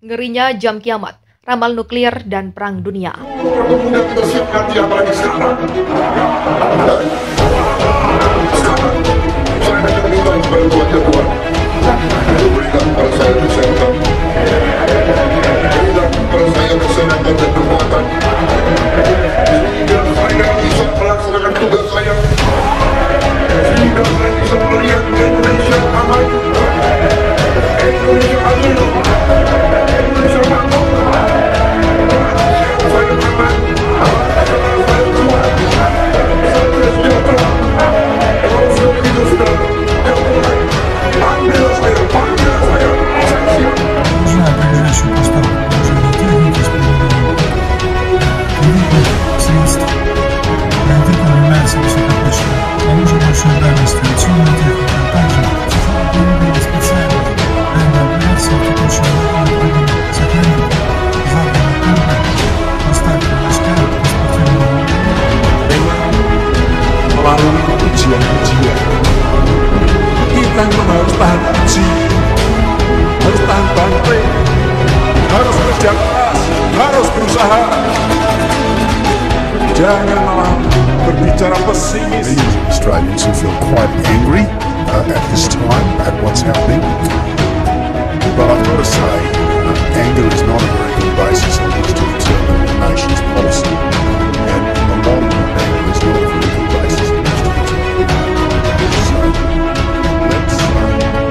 Ngerinya jam kiamat, ramal nuklir dan perang dunia. Kemudian kita siapkan dia apalagi sekarang. Sekarang, saya akan minta kepada Tuhan ya Tuhan. Berikan kepada saya kesehatan. Berikan kepada saya kesehatan dan kekuatan. Sehingga saya bisa melaksanakan tugas saya. Sehingga saya bisa melihat Indonesia aman. Indonesia adil. Indonesia makmur. Saya aman. Saya kuat. Saya sejahtera. Kalau sudah begitu sudah. Ya Tuhan, panggil saya. Saya siap. Нужна ближайшая поставка вооруженной техники с применением кредитных средств. Приоритетом является высокоточная, а также большой дальности авиационная техника, а также применение специальных военных операций в текущем году необходимо сохранить западный темпы поставки войска и спортивного Melalui ujian-ujian, kita memang harus tahan uji, harus tahan banting, harus kerja keras, harus berusaha. Jangan malah berbicara pesimis. Australians who feel quite angry at this time at what's happening. But I've got to say, anger is not a very good basis on which to determine the nation's policy. And in the long run, anger is not a very good basis on which to determine the nation's policy. So, let's see how it goes.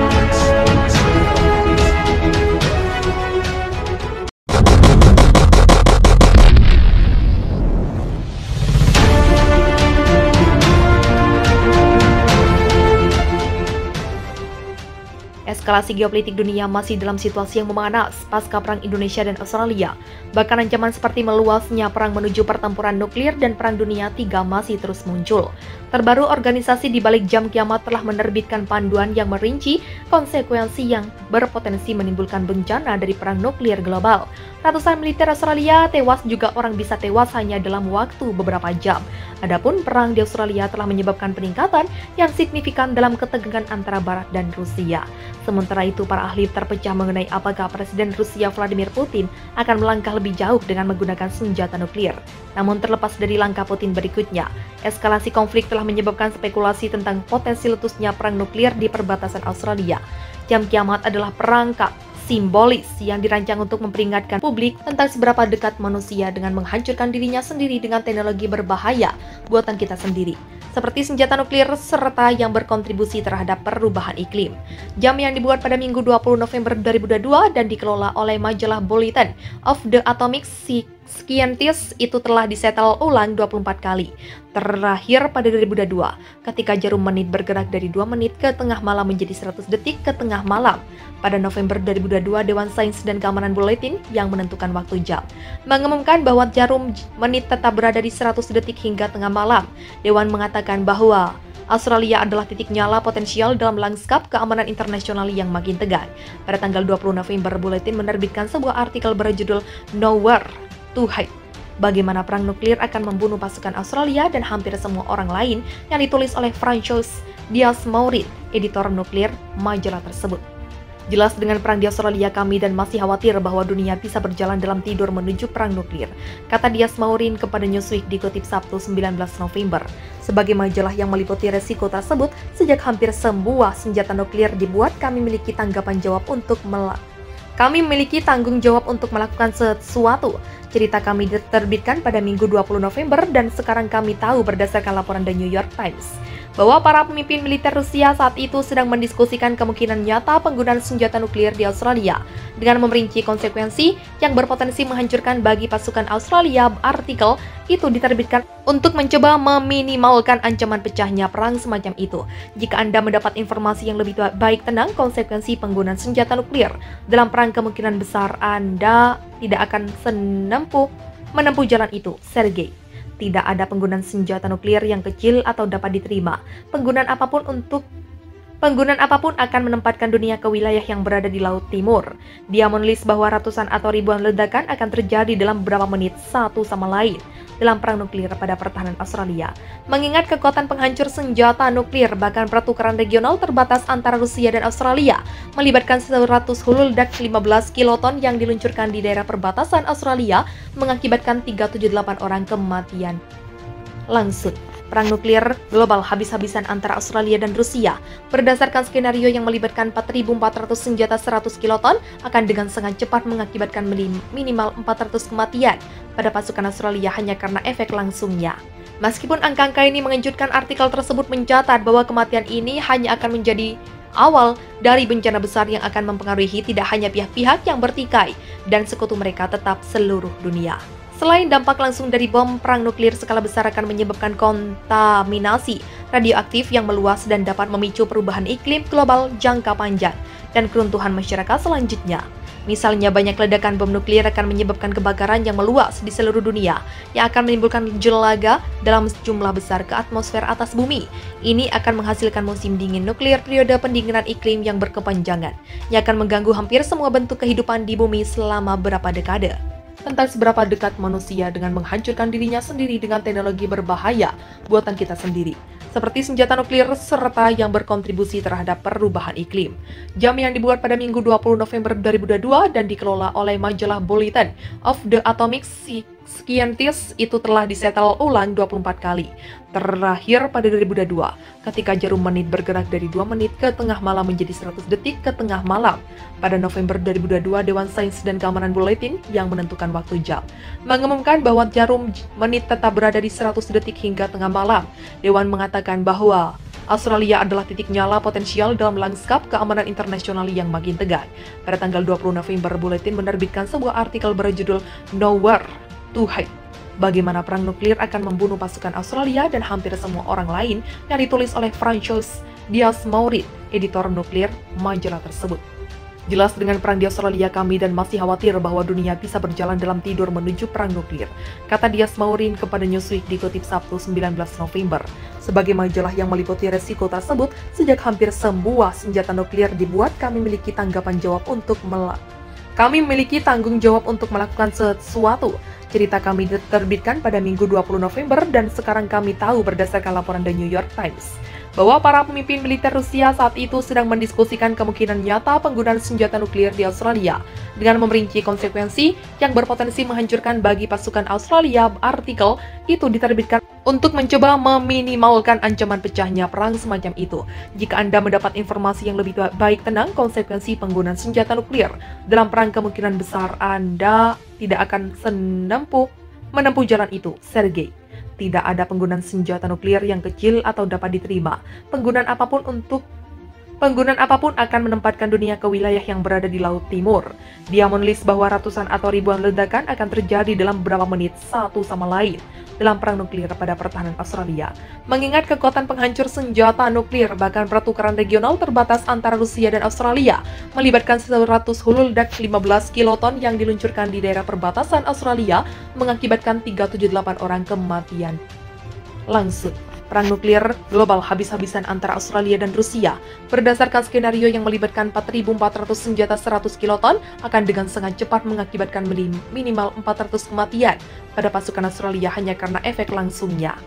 Eskalasi geopolitik dunia masih dalam situasi yang memanas pasca perang Indonesia dan Australia. Bahkan ancaman seperti meluasnya perang menuju pertempuran nuklir dan perang dunia III masih terus muncul. Terbaru, organisasi di balik jam kiamat telah menerbitkan panduan yang merinci konsekuensi yang berpotensi menimbulkan bencana dari perang nuklir global. Ratusan militer Australia tewas, juga orang bisa tewas hanya dalam waktu beberapa jam. Adapun perang di Australia telah menyebabkan peningkatan yang signifikan dalam ketegangan antara Barat dan Rusia. Sementara itu, para ahli terpecah mengenai apakah Presiden Rusia Vladimir Putin akan melangkah lebih jauh dengan menggunakan senjata nuklir. Namun terlepas dari langkah Putin berikutnya, eskalasi konflik telah menyebabkan spekulasi tentang potensi letusnya perang nuklir di perbatasan Australia. Jam kiamat adalah perangkap simbolis yang dirancang untuk memperingatkan publik tentang seberapa dekat manusia dengan menghancurkan dirinya sendiri dengan teknologi berbahaya buatan kita sendiri, seperti senjata nuklir serta yang berkontribusi terhadap perubahan iklim. Jam yang dibuat pada Minggu 20 November 2022 dan dikelola oleh majalah Bulletin of the Atomic Scientist itu telah disetel ulang 24 kali. Terakhir pada 2022, ketika jarum menit bergerak dari 2 menit ke tengah malam menjadi 100 detik ke tengah malam. Pada November 2022, Dewan Sains dan Keamanan Bulletin yang menentukan waktu jam mengumumkan bahwa jarum menit tetap berada di 100 detik hingga tengah malam. Dewan mengatakan bahwa Australia adalah titik nyala potensial dalam lanskap keamanan internasional yang makin tegang. Pada tanggal 20 November, Bulletin menerbitkan sebuah artikel berjudul Nowhere to Hide, bagaimana perang nuklir akan membunuh pasukan Australia dan hampir semua orang lain, yang ditulis oleh Francois Diaz-Maurit, editor nuklir majalah tersebut. Jelas, dengan perang di Australia kami dan masih khawatir bahwa dunia bisa berjalan dalam tidur menuju perang nuklir, kata Diaz-Maurit kepada Newsweek dikutip Sabtu 19 November. Sebagai majalah yang meliputi resiko tersebut, sejak hampir semua senjata nuklir dibuat, kami memiliki tanggung jawab untuk melakukan sesuatu. Cerita kami diterbitkan pada Minggu 20 November dan sekarang kami tahu berdasarkan laporan The New York Times bahwa para pemimpin militer Rusia saat itu sedang mendiskusikan kemungkinan nyata penggunaan senjata nuklir di Australia dengan memerinci konsekuensi yang berpotensi menghancurkan bagi pasukan Australia. Artikel itu diterbitkan untuk mencoba meminimalkan ancaman pecahnya perang semacam itu. Jika Anda mendapat informasi yang lebih baik tentang konsekuensi penggunaan senjata nuklir dalam perang, kemungkinan besar Anda tidak akan menempuh jalan itu. Sergei, tidak ada penggunaan senjata nuklir yang kecil atau dapat diterima. Penggunaan apapun akan menempatkan dunia ke wilayah yang berada di Laut Timur. Dia menulis bahwa ratusan atau ribuan ledakan akan terjadi dalam beberapa menit satu sama lain. dalam perang nuklir pada pertahanan Australia. Mengingat kekuatan penghancur senjata nuklir, bahkan pertukaran regional terbatas antara Rusia dan Australia, melibatkan 100 hulu ledak 15 kiloton yang diluncurkan di daerah perbatasan Australia, mengakibatkan 378 orang kematian langsung. Perang nuklir global habis-habisan antara Australia dan Rusia berdasarkan skenario yang melibatkan 4.400 senjata 100 kiloton akan dengan sangat cepat mengakibatkan minimal 400 kematian pada pasukan Australia hanya karena efek langsungnya. Meskipun angka-angka ini mengejutkan, artikel tersebut mencatat bahwa kematian ini hanya akan menjadi awal dari bencana besar yang akan mempengaruhi tidak hanya pihak-pihak yang bertikai dan sekutu mereka, tetap seluruh dunia. Selain dampak langsung dari bom, perang nuklir skala besar akan menyebabkan kontaminasi radioaktif yang meluas dan dapat memicu perubahan iklim global jangka panjang dan keruntuhan masyarakat selanjutnya. Misalnya, banyak ledakan bom nuklir akan menyebabkan kebakaran yang meluas di seluruh dunia yang akan menimbulkan gejolak dalam jumlah besar ke atmosfer atas bumi. Ini akan menghasilkan musim dingin nuklir, periode pendinginan iklim yang berkepanjangan yang akan mengganggu hampir semua bentuk kehidupan di bumi selama beberapa dekade. Tentang seberapa dekat manusia dengan menghancurkan dirinya sendiri dengan teknologi berbahaya buatan kita sendiri, seperti senjata nuklir serta yang berkontribusi terhadap perubahan iklim. Jam yang dibuat pada Minggu 20 November 2022 dan dikelola oleh majalah Bulletin of the Atomic Scientist itu telah disetel ulang 24 kali. Terakhir pada 2022, ketika jarum menit bergerak dari 2 menit ke tengah malam menjadi 100 detik ke tengah malam. Pada November 2022, Dewan Sains dan Keamanan Bulletin yang menentukan waktu jam mengumumkan bahwa jarum menit tetap berada di 100 detik hingga tengah malam. Dewan mengatakan bahwa Australia adalah titik nyala potensial dalam lanskap keamanan internasional yang makin tegang. Pada tanggal 20 November, Bulletin menerbitkan sebuah artikel berjudul Nowhere to Hide, bagaimana perang nuklir akan membunuh pasukan Australia dan hampir semua orang lain, yang ditulis oleh Francois Diaz-Maurit, editor nuklir majalah tersebut. Jelas dengan perang di Australia, kami dan masih khawatir bahwa dunia bisa berjalan dalam tidur menuju perang nuklir, kata Diaz-Maurit kepada Newsweek dikutip Sabtu 19 November. Sebagai majalah yang meliputi resiko tersebut, sejak hampir semua senjata nuklir dibuat, kami memiliki tanggung jawab untuk melakukan sesuatu. Cerita kami diterbitkan pada Minggu 20 November dan sekarang kami tahu berdasarkan laporan The New York Times bahwa para pemimpin militer Rusia saat itu sedang mendiskusikan kemungkinan nyata penggunaan senjata nuklir di Australia dengan memerinci konsekuensi yang berpotensi menghancurkan bagi pasukan Australia. Artikel itu diterbitkan untuk mencoba meminimalkan ancaman pecahnya perang semacam itu. Jika Anda mendapat informasi yang lebih baik tentang konsekuensi penggunaan senjata nuklir dalam perang, kemungkinan besar Anda tidak akan menempuh jalan itu. Sergei. Tidak ada penggunaan senjata nuklir yang kecil atau dapat diterima. Penggunaan apapun akan menempatkan dunia ke wilayah yang berada di Laut Timur. Dia menulis bahwa ratusan atau ribuan ledakan akan terjadi dalam beberapa menit satu sama lain dalam perang nuklir pada pertahanan Australia. Mengingat kekuatan penghancur senjata nuklir, bahkan pertukaran regional terbatas antara Rusia dan Australia, melibatkan 100 hulu ledak 15 kiloton yang diluncurkan di daerah perbatasan Australia, mengakibatkan 378 orang kematian langsung. Perang nuklir global habis-habisan antara Australia dan Rusia berdasarkan skenario yang melibatkan 4.400 senjata 100 kiloton akan dengan sangat cepat mengakibatkan minimal 400 kematian pada pasukan Australia hanya karena efek langsungnya.